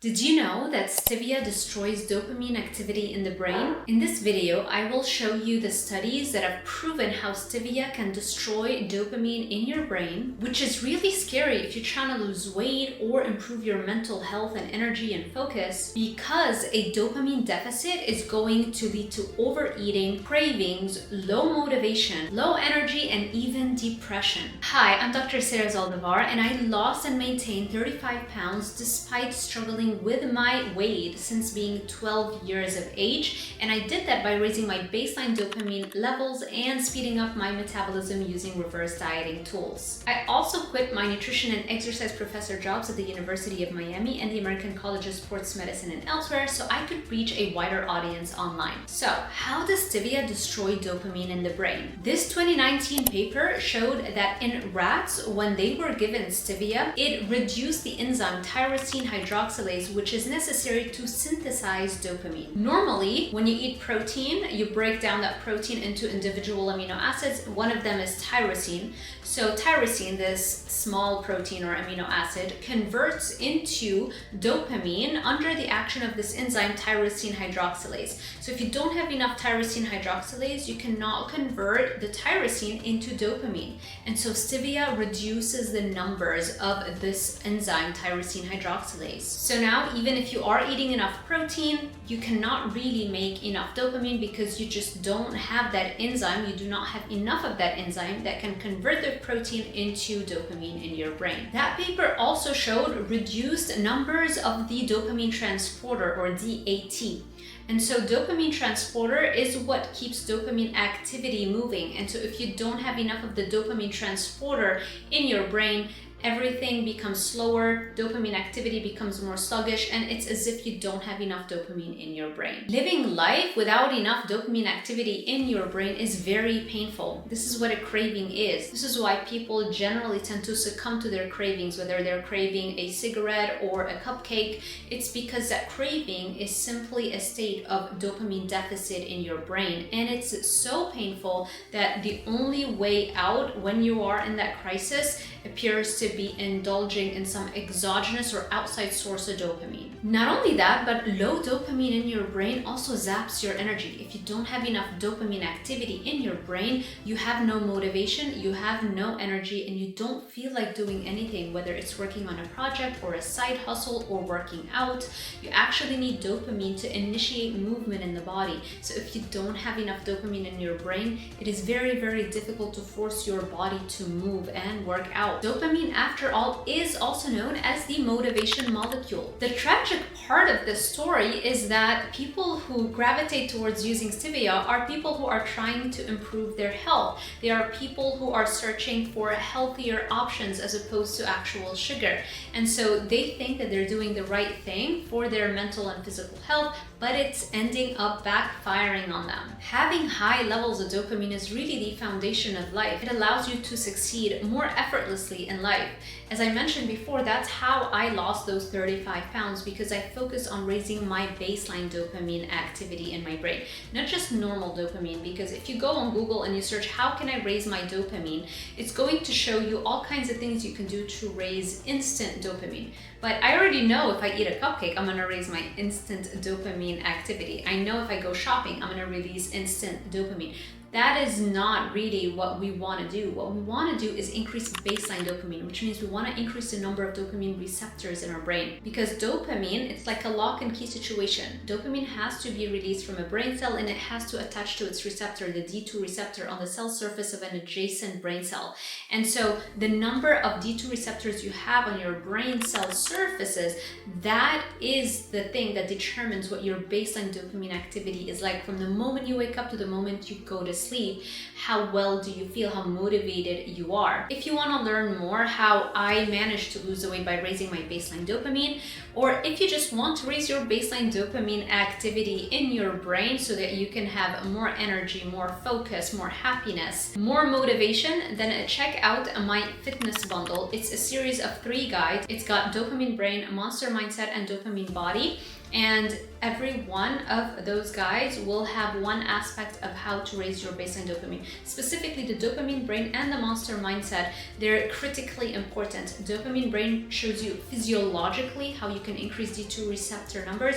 Did you know that stevia destroys dopamine activity in the brain? In this video, I will show you the studies that have proven how stevia can destroy dopamine in your brain, which is really scary if you're trying to lose weight or improve your mental health and energy and focus, because a dopamine deficit is going to lead to overeating, cravings, low motivation, low energy, and even depression. Hi, I'm Dr. Zaldivar, and I lost and maintained 35 pounds despite struggling with my weight since being 12 years of age, and I did that by raising my baseline dopamine levels and speeding up my metabolism using reverse dieting tools. I also quit my nutrition and exercise professor jobs at the University of Miami and the American College of Sports Medicine and elsewhere so I could reach a wider audience online. So, how does stevia destroy dopamine in the brain? This 2019 paper showed that in rats, when they were given stevia, it reduced the enzyme tyrosine hydroxylase, which is necessary to synthesize dopamine. Normally, when you eat protein, you break down that protein into individual amino acids. One of them is tyrosine. So tyrosine, this small protein or amino acid, converts into dopamine under the action of this enzyme tyrosine hydroxylase. So if you don't have enough tyrosine hydroxylase, you cannot convert the tyrosine into dopamine. And so stevia reduces the numbers of this enzyme tyrosine hydroxylase. So now, even if you are eating enough protein, you cannot really make enough dopamine because you just don't have that enzyme. You do not have enough of that enzyme that can convert the protein into dopamine in your brain. That paper also showed reduced numbers of the dopamine transporter, or DAT. And so dopamine transporter is what keeps dopamine activity moving. And so if you don't have enough of the dopamine transporter in your brain, everything becomes slower, dopamine activity becomes more sluggish, and it's as if you don't have enough dopamine in your brain. Living life without enough dopamine activity in your brain is very painful. This is what a craving is. This is why people generally tend to succumb to their cravings, whether they're craving a cigarette or a cupcake. It's because that craving is simply a state of dopamine deficit in your brain, and it's so painful that the only way out when you are in that crisis appears to be indulging in some exogenous or outside source of dopamine. Not only that, but low dopamine in your brain also zaps your energy. If you don't have enough dopamine activity in your brain, you have no motivation, you have no energy, and you don't feel like doing anything, whether it's working on a project or a side hustle or working out. You actually need dopamine to initiate movement in the body. So if you don't have enough dopamine in your brain, it is very, very difficult to force your body to move and work out. Dopamine, after all, is also known as the motivation molecule. The tragic part of this story is that people who gravitate towards using stevia are people who are trying to improve their health. They are people who are searching for healthier options as opposed to actual sugar. And so they think that they're doing the right thing for their mental and physical health, but it's ending up backfiring on them. Having high levels of dopamine is really the foundation of life. It allows you to succeed more effortlessly in life. As I mentioned before, that's how I lost those 35 pounds, because I focused on raising my baseline dopamine activity in my brain. Not just normal dopamine, because if you go on Google and you search, how can I raise my dopamine? It's going to show you all kinds of things you can do to raise instant dopamine. But I already know if I eat a cupcake, I'm gonna raise my instant dopamine activity. I know if I go shopping, I'm gonna release instant dopamine. That is not really what we want to do. What we want to do is increase baseline dopamine, which means we want to increase the number of dopamine receptors in our brain. Because dopamine, it's like a lock and key situation. Dopamine has to be released from a brain cell, and it has to attach to its receptor, the D2 receptor, on the cell surface of an adjacent brain cell. And so the number of D2 receptors you have on your brain cell surfaces, that is the thing that determines what your baseline dopamine activity is like from the moment you wake up to the moment you go to sleep. How well do you feel? How motivated you are? If you want to learn more how I managed to lose the weight by raising my baseline dopamine, or if you just want to raise your baseline dopamine activity in your brain so that you can have more energy, more focus, more happiness, more motivation, then check out my fitness bundle. It's a series of 3 guides. It's got Dopamine Brain, Monster Mindset, and Dopamine Body. And every one of those guides will have one aspect of how to raise your your baseline dopamine. Specifically, the dopamine brain and the monster mindset, they're critically important. Dopamine brain shows you physiologically how you can increase D2 receptor numbers,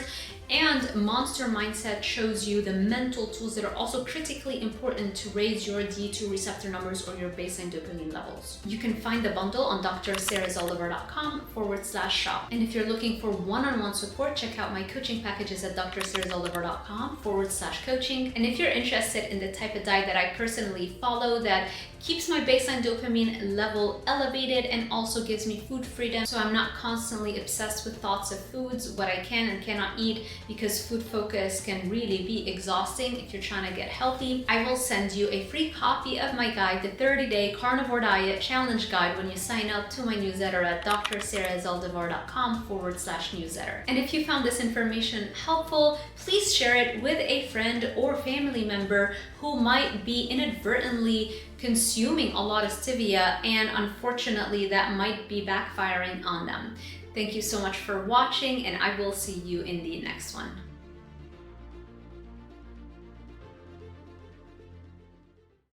and monster mindset shows you the mental tools that are also critically important to raise your D2 receptor numbers or your baseline dopamine levels. You can find the bundle on drsarahzaldivar.com/shop. And if you're looking for one-on-one support, check out my coaching packages at drsarahzaldivar.com/coaching. And if you're interested in the type of diet that I personally follow that keeps my baseline dopamine level elevated and also gives me food freedom, so I'm not constantly obsessed with thoughts of foods, what I can and cannot eat, because food focus can really be exhausting if you're trying to get healthy, I will send you a free copy of my guide, the 30-day carnivore diet challenge guide, when you sign up to my newsletter at drsarahzaldivar.com/newsletter. And if you found this information helpful, please share it with a friend or family member who might be inadvertently consuming a lot of stevia, and unfortunately that might be backfiring on them. Thank you so much for watching, and I will see you in the next one.